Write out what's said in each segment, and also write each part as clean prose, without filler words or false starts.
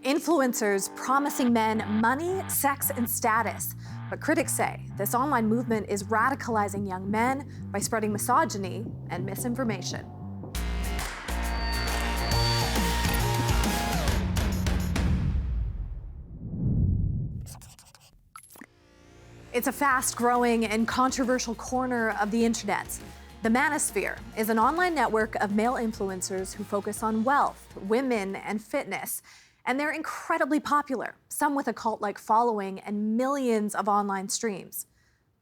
Influencers promising men money, sex, and status. But critics say this online movement is radicalizing young men by spreading misogyny and misinformation. It's a fast-growing and controversial corner of the internet. The Manosphere is an online network of male influencers who focus on wealth, women, and fitness. And they're incredibly popular, some with a cult-like following and millions of online streams.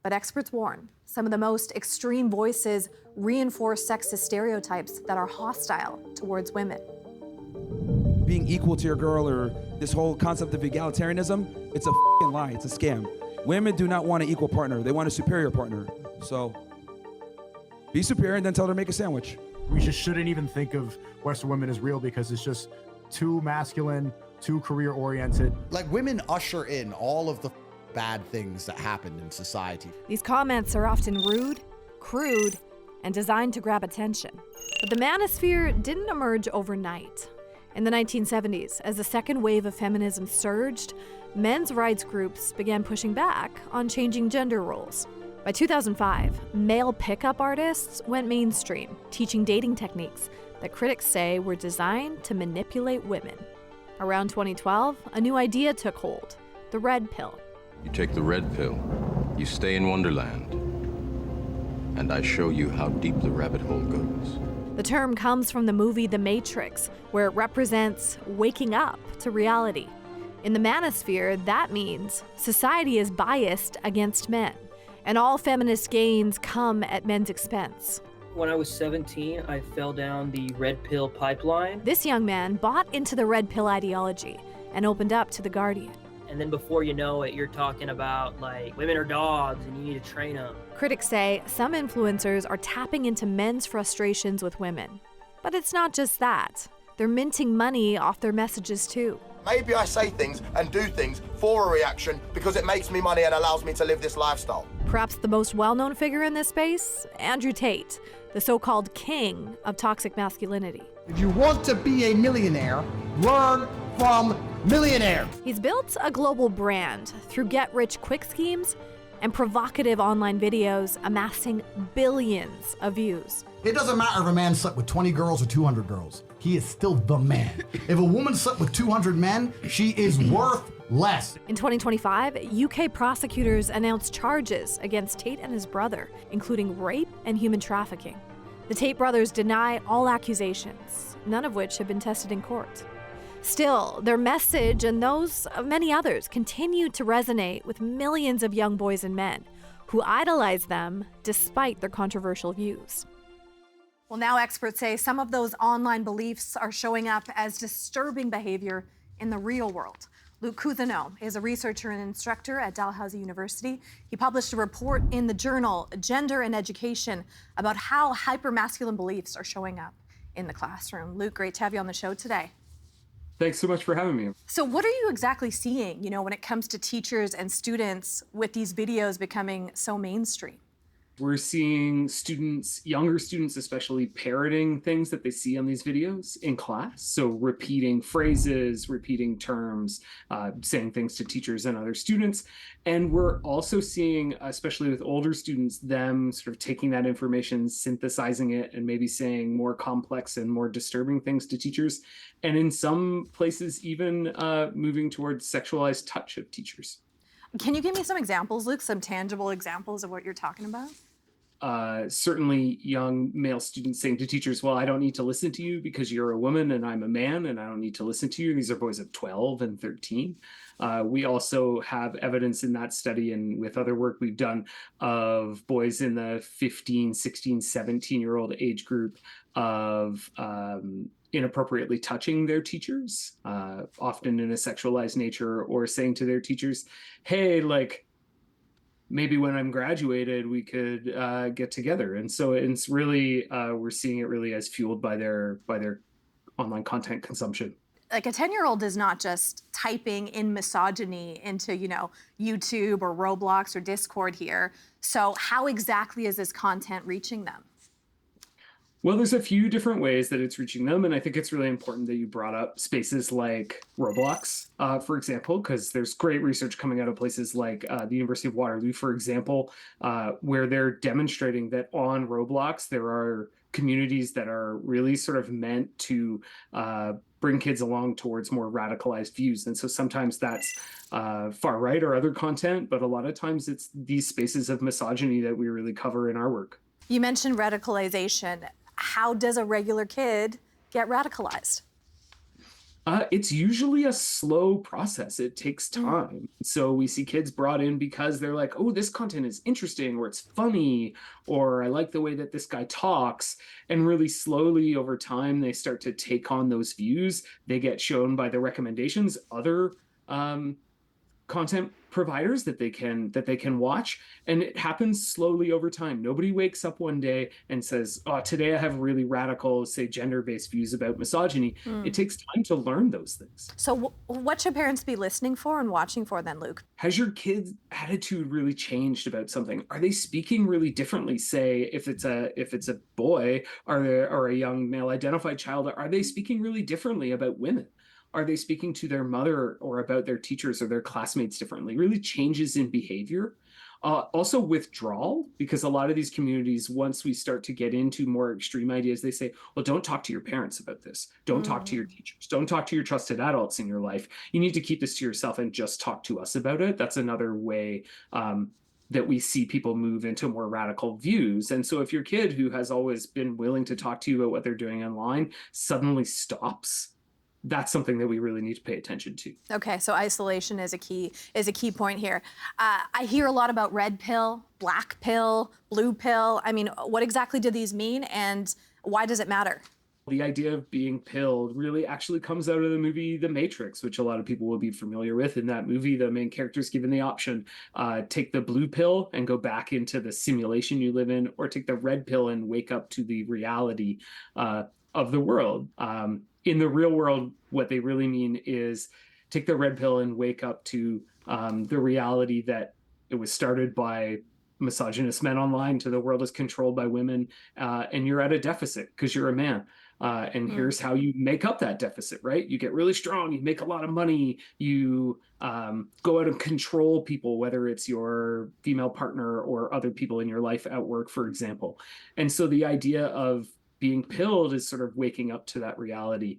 But experts warn, some of the most extreme voices reinforce sexist stereotypes that are hostile towards women. Being equal to your girl, or this whole concept of egalitarianism, it's a f***ing lie, it's a scam. Women do not want an equal partner, they want a superior partner. So, be superior and then tell her to make a sandwich. We just shouldn't even think of Western women as real because it's just too masculine, too career-oriented. Like, women usher in all of the bad things that happen in society. These comments are often rude, crude, and designed to grab attention. But the Manosphere didn't emerge overnight. In the 1970s, as the second wave of feminism surged, men's rights groups began pushing back on changing gender roles. By 2005, male pickup artists went mainstream, teaching dating techniques that critics say were designed to manipulate women. Around 2012, a new idea took hold: the red pill. You take the red pill, you stay in Wonderland, and I show you how deep the rabbit hole goes. The term comes from the movie The Matrix, where it represents waking up to reality. In the Manosphere, that means society is biased against men, and all feminist gains come at men's expense. When I was 17, I fell down the red pill pipeline. This young man bought into the red pill ideology and opened up to The Guardian. And then before you know it, you're talking about, like, women are dogs and you need to train them. Critics say some influencers are tapping into men's frustrations with women. But it's not just that. They're minting money off their messages too. Maybe I say things and do things for a reaction because it makes me money and allows me to live this lifestyle. Perhaps the most well-known figure in this space, Andrew Tate, the so-called king of toxic masculinity. If you want to be a millionaire, learn from millionaires. He's built a global brand through get-rich-quick schemes and provocative online videos amassing billions of views. It doesn't matter if a man slept with 20 girls or 200 girls. He is still the man. If a woman slept with 200 men, she is worth less. In 2025, UK prosecutors announced charges against Tate and his brother, including rape and human trafficking. The Tate brothers deny all accusations, none of which have been tested in court. Still, their message and those of many others continue to resonate with millions of young boys and men who idolize them despite their controversial views. Well, now experts say some of those online beliefs are showing up as disturbing behavior in the real world. Luc Cousineau is a researcher and instructor at Dalhousie University. He published a report in the journal Gender and Education about how hypermasculine beliefs are showing up in the classroom. Luc, great to have you on the show today. Thanks so much for having me. So what are you exactly seeing, when it comes to teachers and students with these videos becoming so mainstream? We're seeing students, younger students especially, parroting things that they see on these videos in class. So repeating phrases, repeating terms, saying things to teachers and other students. And we're also seeing, especially with older students, them sort of taking that information, synthesizing it, and maybe saying more complex and more disturbing things to teachers. And in some places, even moving towards sexualized touch of teachers. Can you give me some examples, Luke, some tangible examples of what you're talking about? Certainly young male students saying to teachers, well, I don't need to listen to you because you're a woman and I'm a man and I don't need to listen to you. These are boys of 12 and 13. We also have evidence in that study and with other work we've done of boys in the 15, 16, 17-year-old age group of inappropriately touching their teachers, often in a sexualized nature, or saying to their teachers, hey, maybe when I'm graduated, we could get together. And so it's really, we're seeing it really as fueled by their online content consumption. Like a 10-year-old is not just typing in misogyny into, YouTube or Roblox or Discord here. So how exactly is this content reaching them? Well, there's a few different ways that it's reaching them, and I think it's really important that you brought up spaces like Roblox, for example, because there's great research coming out of places like the University of Waterloo, for example, where they're demonstrating that on Roblox there are communities that are really sort of meant to bring kids along towards more radicalized views. And so sometimes that's far right or other content, but a lot of times it's these spaces of misogyny that we really cover in our work. You mentioned radicalization. How does a regular kid get radicalized? It's usually a slow process. It takes time. So we see kids brought in because they're like, oh, this content is interesting, or it's funny, or I like the way that this guy talks. And really slowly over time, they start to take on those views. They get shown by the recommendations, other content providers that they can watch, and it happens slowly over time. Nobody wakes up one day and says, oh, today I have really radical, say, gender-based views about misogyny. It takes time to learn those things. So what should parents be listening for and watching for then, Luc? Has your kid's attitude really changed about something? Are they speaking really differently? Say, if it's a boy or a young male identified child, are they speaking really differently about women? Are they speaking to their mother or about their teachers or their classmates differently? Really changes in behavior. Also withdrawal, because a lot of these communities, once we start to get into more extreme ideas, they say, well, don't talk to your parents about this. Don't talk to your teachers. Don't talk to your trusted adults in your life. You need to keep this to yourself and just talk to us about it. That's another way that we see people move into more radical views. And so if your kid, who has always been willing to talk to you about what they're doing online, suddenly stops, that's something that we really need to pay attention to. Okay, so isolation is a key point here. I hear a lot about red pill, black pill, blue pill. I mean, what exactly do these mean, and why does it matter? The idea of being pilled really actually comes out of the movie The Matrix, which a lot of people will be familiar with. In that movie, the main character is given the option, take the blue pill and go back into the simulation you live in, or take the red pill and wake up to the reality of the world. In the real world, what they really mean is take the red pill and wake up to the reality that it was started by misogynist men online, to the world is controlled by women, and you're at a deficit because you're a man. And here's how you make up that deficit, right? You get really strong, you make a lot of money, you go out and control people, whether it's your female partner or other people in your life at work, for example. And so the idea of being pilled is sort of waking up to that reality.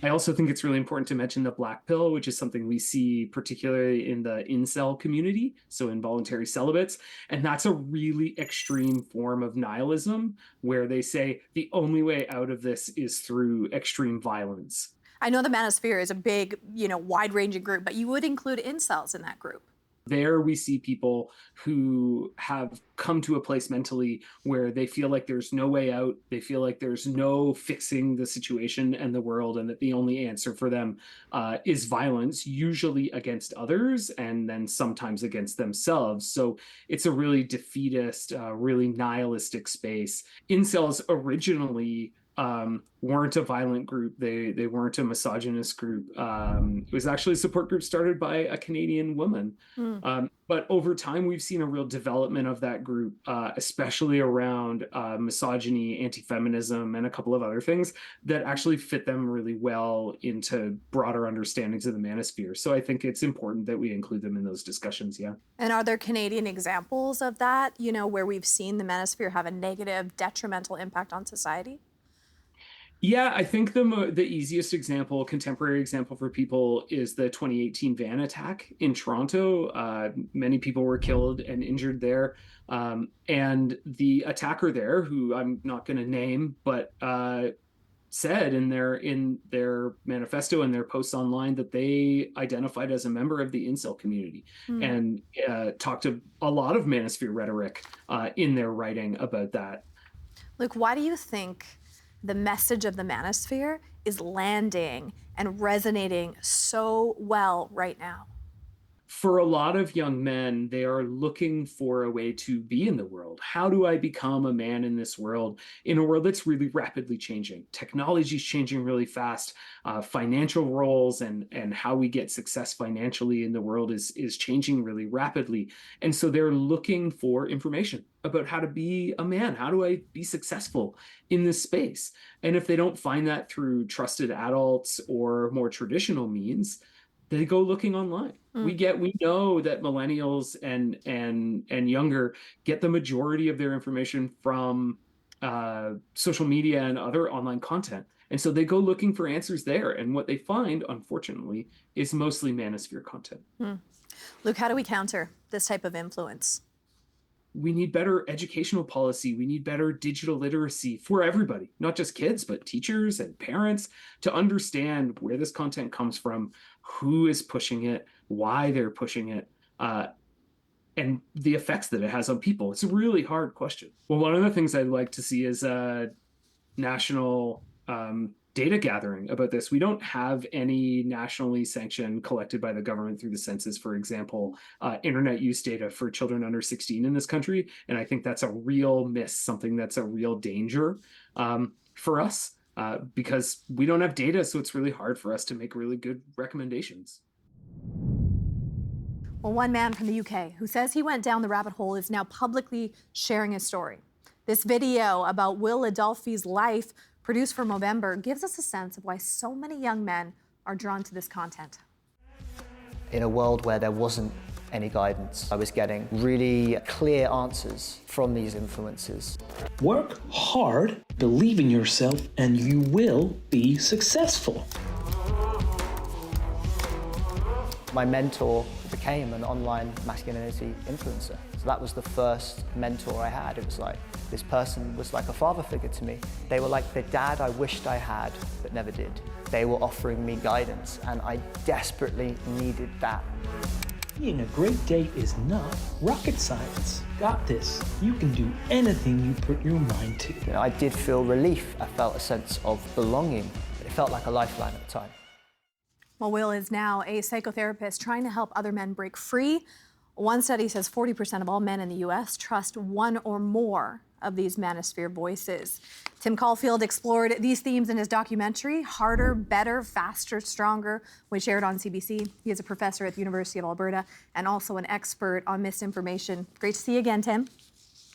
I also think it's really important to mention the black pill, which is something we see particularly in the incel community, so involuntary celibates. And that's a really extreme form of nihilism, where they say the only way out of this is through extreme violence. I know the Manosphere is a big, wide-ranging group, but you would include incels in that group. There we see people who have come to a place mentally where they feel like there's no way out. They feel like there's no fixing the situation and the world, and that the only answer for them is violence, usually against others, and then sometimes against themselves. So it's a really defeatist, really nihilistic space. Incels originally weren't a violent group. They weren't a misogynist group. It was actually a support group started by a Canadian woman. But over time, we've seen a real development of that group, especially around misogyny, anti-feminism, and a couple of other things that actually fit them really well into broader understandings of the Manosphere. So I think it's important that we include them in those discussions, yeah. And are there Canadian examples of that, where we've seen the Manosphere have a negative, detrimental impact on society? Yeah, I think the easiest example, contemporary example for people is the 2018 van attack in Toronto. Many people were killed and injured there. And the attacker there, who I'm not going to name, but said in their manifesto and their posts online that they identified as a member of the incel community, and talked a lot of Manosphere rhetoric in their writing about that. Luc, why do you think the message of the Manosphere is landing and resonating so well right now? for a lot of young men, they are looking for a way to be in the world. How do I become a man in this world, in a world that's really rapidly changing? Technology is changing really fast. Financial roles and how we get success financially in the world is changing really rapidly. And so they're looking for information about how to be a man. How do I be successful in this space? And if they don't find that through trusted adults or more traditional means, they go looking online. We know that millennials and younger get the majority of their information from social media and other online content. And so they go looking for answers there. And what they find, unfortunately, is mostly manosphere content. Luc, how do we counter this type of influence? We need better educational policy. We need better digital literacy for everybody, not just kids, but teachers and parents, to understand where this content comes from, who is pushing it, why they're pushing it, and the effects that it has on people. It's a really hard question. Well, one of the things I'd like to see is national data gathering about this. We don't have any nationally sanctioned, collected by the government through the census, for example, internet use data for children under 16 in this country. And I think that's a real miss, something that's a real danger for us because we don't have data. So it's really hard for us to make really good recommendations. Well, one man from the UK who says he went down the rabbit hole is now publicly sharing his story. This video about Will Adolphi's life, produced for Movember, gives us a sense of why so many young men are drawn to this content. In a world where there wasn't any guidance, I was getting really clear answers from these influencers. Work hard, believe in yourself, and you will be successful. My mentor became an online masculinity influencer. So that was the first mentor I had. It was like, this person was like a father figure to me. They were like the dad I wished I had, but never did. They were offering me guidance, and I desperately needed that. Being a great date is not rocket science. Got this. You can do anything you put your mind to. You know, I did feel relief. I felt a sense of belonging. It felt like a lifeline at the time. Well, Will is now a psychotherapist trying to help other men break free. One study says 40% of all men in the U.S. trust one or more of these manosphere voices. Tim Caulfield explored these themes in his documentary, Harder, Better, Faster, Stronger, which aired on CBC. He is a professor at the University of Alberta and also an expert on misinformation. Great to see you again, Tim.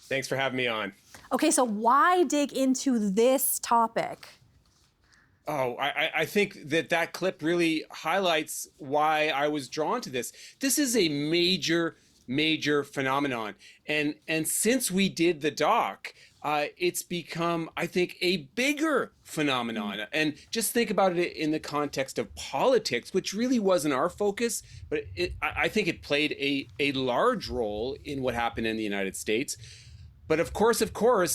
Thanks for having me on. Okay, so why dig into this topic? Oh, I think that clip really highlights why I was drawn to this. This is a major phenomenon. And since we did the doc, it's become, I think, a bigger phenomenon. And just think about it in the context of politics, which really wasn't our focus, but I think it played a large role in what happened in the United States. But of course,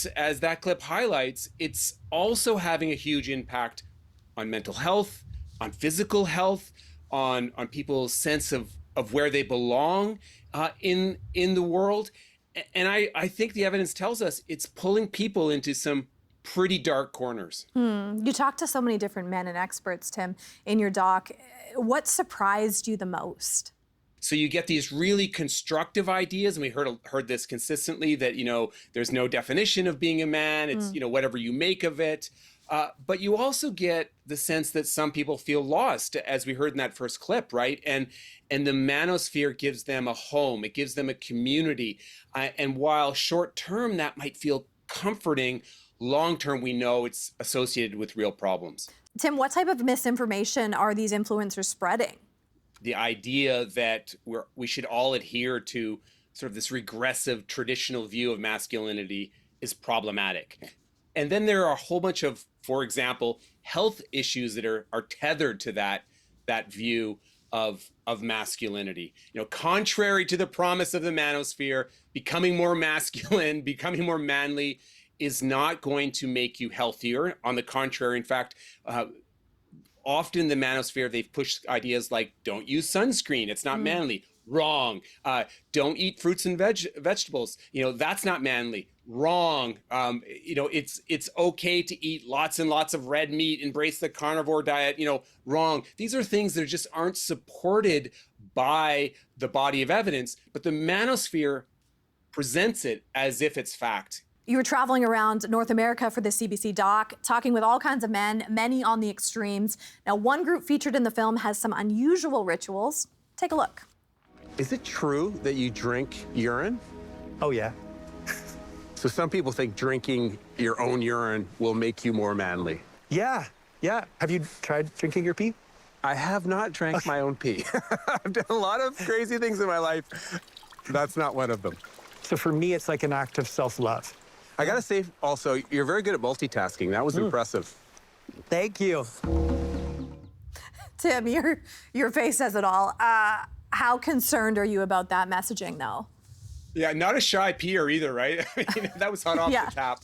as that clip highlights, it's also having a huge impact on mental health, on physical health, on people's sense of where they belong in the world. And I think the evidence tells us it's pulling people into some pretty dark corners. You talked to so many different men and experts, Tim, in your doc. What surprised you the most? So you get these really constructive ideas, and we heard this consistently, that, there's no definition of being a man. It's, whatever you make of it. But you also get the sense that some people feel lost, as we heard in that first clip, right? And the manosphere gives them a home. It gives them a community. And while short term that might feel comforting, long term we know it's associated with real problems. Tim, what type of misinformation are these influencers spreading? The idea that we should all adhere to sort of this regressive traditional view of masculinity is problematic. And then there are a whole bunch of, for example, health issues that are tethered to that view of masculinity. Contrary to the promise of the manosphere, becoming more masculine, becoming more manly is not going to make you healthier. On the contrary, in fact, often the manosphere, they've pushed ideas like don't use sunscreen, it's not manly. Wrong. Don't eat fruits and vegetables. That's not manly. Wrong. It's okay to eat lots and lots of red meat, embrace the carnivore diet. Wrong. These are things that just aren't supported by the body of evidence, but the manosphere presents it as if it's fact. You were traveling around North America for the CBC doc, talking with all kinds of men, many on the extremes. Now, one group featured in the film has some unusual rituals. Take a look. Is it true that you drink urine? Oh, yeah. So some people think drinking your own urine will make you more manly. Yeah. Have you tried drinking your pee? I have not drank my own pee. I've done a lot of crazy things in my life. That's not one of them. So for me, it's like an act of self-love. I gotta say, also, you're very good at multitasking. That was impressive. Thank you. Tim, your face says it all. How concerned are you about that messaging, though? Yeah, not a shy peer either, right? I mean, that was hot off the tap.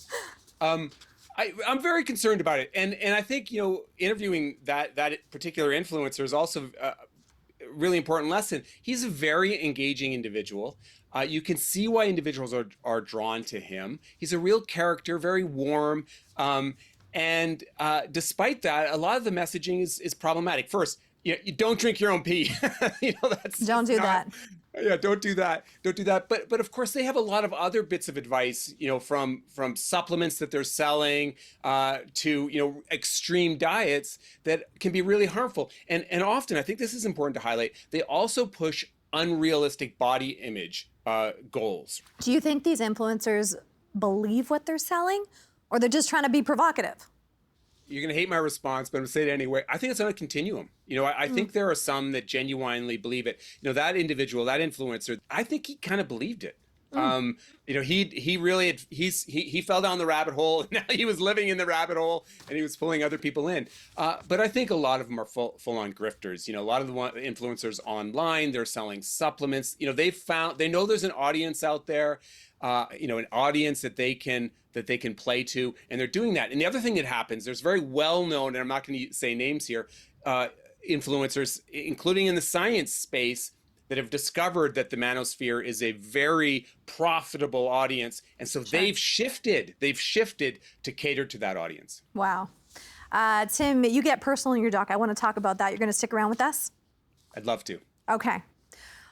I'm very concerned about it, and I think interviewing that particular influencer is also a really important lesson. He's a very engaging individual. You can see why individuals are drawn to him. He's a real character, very warm, and despite that, a lot of the messaging is problematic. First, you don't drink your own pee. Don't do that. Yeah, don't do that. Don't do that. But of course, they have a lot of other bits of advice, from supplements that they're selling to extreme diets that can be really harmful. And often, I think this is important to highlight, they also push unrealistic body image goals. Do you think these influencers believe what they're selling, or they're just trying to be provocative? You're going to hate my response, but I'm going to say it anyway. I think it's on a continuum. I think there are some that genuinely believe it. That individual, that influencer, I think he kind of believed it. He really he fell down the rabbit hole. Now he was living in the rabbit hole, and he was pulling other people in. But I think a lot of them are full-on grifters. A lot of the influencers online, they're selling supplements. They know there's an audience out there. An audience that they can play to, and they're doing that. And the other thing that happens, there's very well-known, and I'm not going to say names here, influencers, including in the science space, that have discovered that the manosphere is a very profitable audience, and so they've shifted to cater to that audience. Wow. Tim, you get personal in your doc. I want to talk about that. You're going to stick around with us? I'd love to. Okay.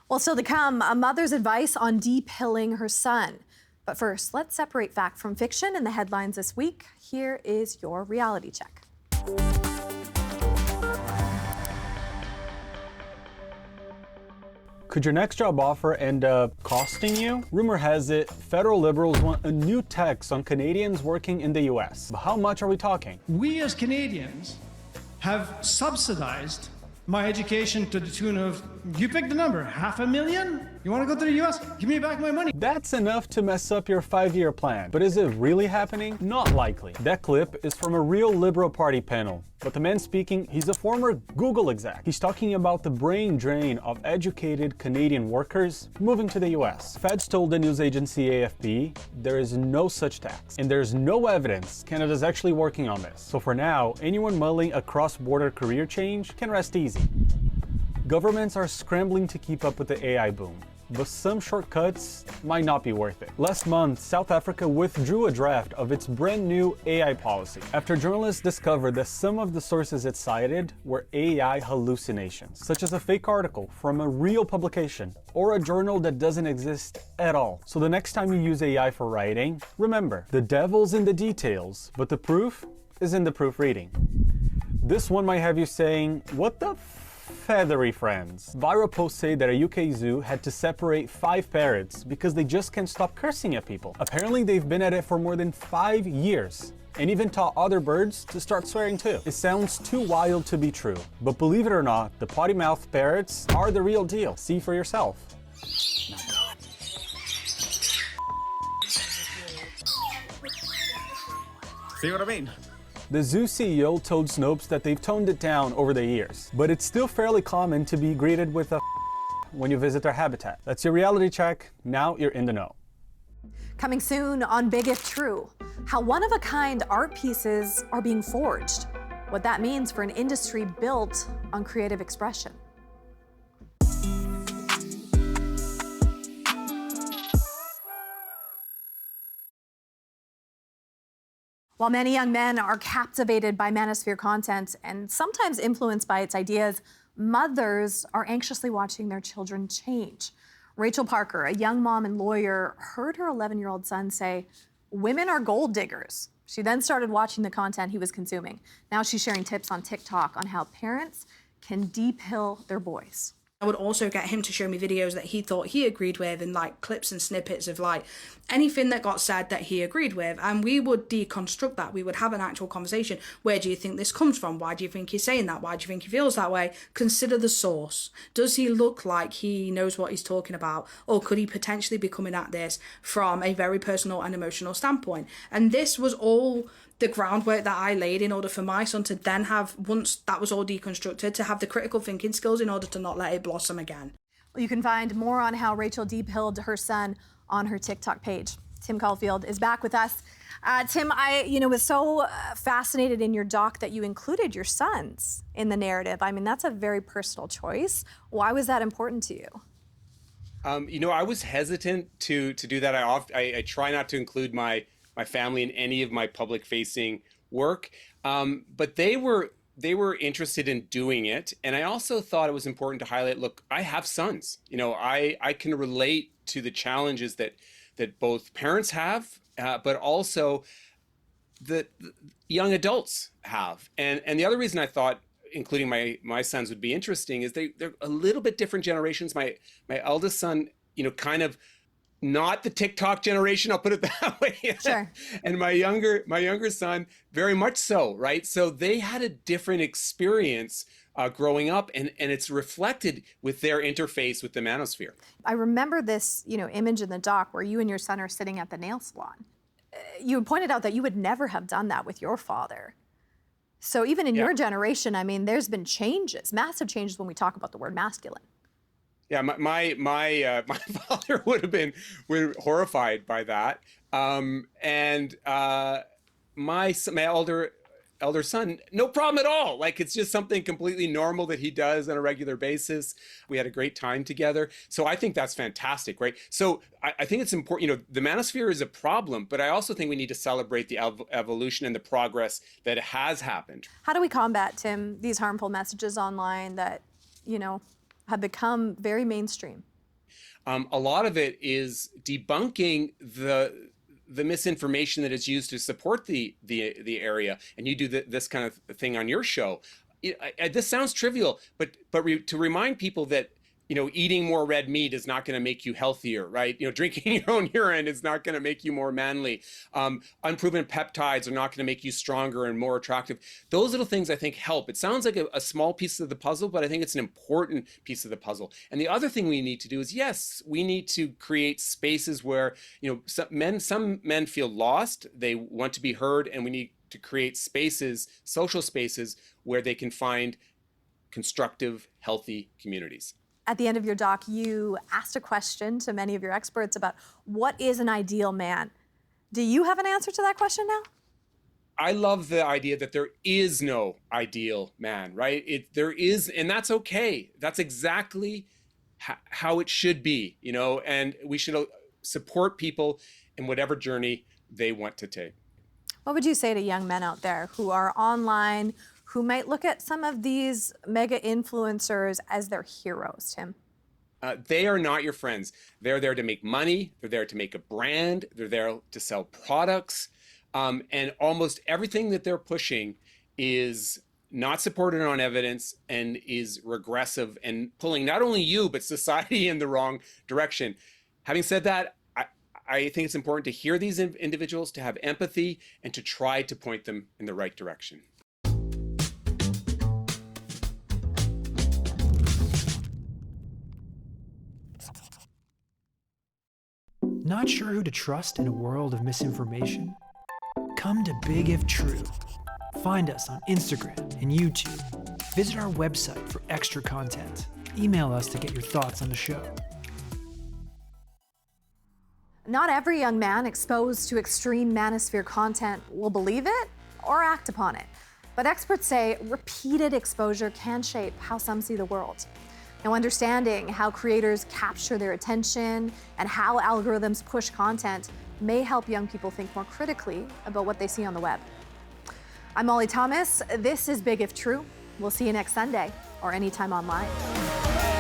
Well, still to come, a mother's advice on de-pilling her son. But first, let's separate fact from fiction in the headlines this week. Here is your reality check. Could your next job offer end up costing you? Rumor has it, federal liberals want a new tax on Canadians working in the US. But how much are we talking? We as Canadians have subsidized my education to the tune of, you pick the number, $500,000? You want to go to the US? Give me back my money. That's enough to mess up your 5-year plan. But is it really happening? Not likely. That clip is from a real Liberal Party panel. But the man speaking, he's a former Google exec. He's talking about the brain drain of educated Canadian workers moving to the US. Feds told the news agency AFP there is no such tax. And there's no evidence Canada's actually working on this. So for now, anyone mulling a cross-border career change can rest easy. Governments are scrambling to keep up with the AI boom, but some shortcuts might not be worth it. Last month, South Africa withdrew a draft of its brand new AI policy after journalists discovered that some of the sources it cited were AI hallucinations, such as a fake article from a real publication or a journal that doesn't exist at all. So the next time you use AI for writing, remember, the devil's in the details, but the proof is in the proofreading. This one might have you saying, what the feathery friends. Viral posts say that a UK zoo had to separate 5 parrots because they just can't stop cursing at people. Apparently they've been at it for more than 5 years and even taught other birds to start swearing too. It sounds too wild to be true, but believe it or not, the potty-mouthed parrots are the real deal. See for yourself. See what I mean? The zoo CEO told Snopes that they've toned it down over the years, but it's still fairly common to be greeted with a when you visit their habitat. That's your reality check. Now you're in the know. Coming soon on Big If True, how one-of-a-kind art pieces are being forged, what that means for an industry built on creative expression. While many young men are captivated by Manosphere content and sometimes influenced by its ideas, mothers are anxiously watching their children change. Rachel Parker, a young mom and lawyer, heard her 11-year-old son say, "Women are gold diggers." She then started watching the content he was consuming. Now she's sharing tips on TikTok on how parents can depill their boys. I would also get him to show me videos that he thought he agreed with, and like clips and snippets of like anything that got said that he agreed with, and we would deconstruct that. We would have an actual conversation. Where do you think this comes from? Why do you think he's saying that? Why do you think he feels that way? Consider the source. Does he look like he knows what he's talking about, or could he potentially be coming at this from a very personal and emotional standpoint? And this was all the groundwork that I laid in order for my son to then have, once that was all deconstructed, to have the critical thinking skills in order to not let it blossom again. Well, you can find more on how Rachel depilled her son on her TikTok page. Tim Caulfield is back with us. Tim, I was so fascinated in your doc that you included your sons in the narrative. I mean, that's a very personal choice. Why was that important to you? I was hesitant to do that. I try not to include my family in any of my public-facing work, but they were interested in doing it, and I also thought it was important to highlight. Look, I have sons. I can relate to the challenges that both parents have, but also that young adults have. And the other reason I thought including my sons would be interesting is they're a little bit different generations. My eldest son, kind of not the TikTok generation, I'll put it that way. Sure. And my younger son, very much so, right? So they had a different experience growing up, and it's reflected with their interface with the Manosphere. I remember this, image in the doc where you and your son are sitting at the nail salon. You pointed out that you would never have done that with your father. So even in your generation, I mean, there's been changes, massive changes when we talk about the word masculine. Yeah, my father would have been horrified by that, and my elder son, no problem at all. Like, it's just something completely normal that he does on a regular basis. We had a great time together, so I think that's fantastic, right? So I think it's important. The Manosphere is a problem, but I also think we need to celebrate the evolution and the progress that has happened. How do we combat, Tim, these harmful messages online that have become very mainstream? A lot of it is debunking the misinformation that is used to support the area, and you do this kind of thing on your show. This sounds trivial, but to remind people that eating more red meat is not going to make you healthier, right? Drinking your own urine is not going to make you more manly. Unproven peptides are not going to make you stronger and more attractive. Those little things, I think, help. It sounds like a small piece of the puzzle, but I think it's an important piece of the puzzle. And the other thing we need to do is, yes, we need to create spaces where, some men feel lost. They want to be heard, and we need to create spaces, social spaces, where they can find constructive, healthy communities. At the end of your doc, you asked a question to many of your experts about what is an ideal man. Do you have an answer to that question now? I love the idea that there is no ideal man, right? There is, and that's okay. That's exactly how it should be, and we should support people in whatever journey they want to take. What would you say to young men out there who are online, who might look at some of these mega influencers as their heroes, Tim? They are not your friends. They're there to make money. They're there to make a brand. They're there to sell products. And almost everything that they're pushing is not supported on evidence and is regressive and pulling not only you, but society in the wrong direction. Having said that, I think it's important to hear these individuals, to have empathy, and to try to point them in the right direction. Not sure who to trust in a world of misinformation? Come to Big If True. Find us on Instagram and YouTube. Visit our website for extra content. Email us to get your thoughts on the show. Not every young man exposed to extreme Manosphere content will believe it or act upon it. But experts say repeated exposure can shape how some see the world. Now, understanding how creators capture their attention and how algorithms push content may help young people think more critically about what they see on the web. I'm Molly Thomas. This is Big If True. We'll see you next Sunday. or anytime online.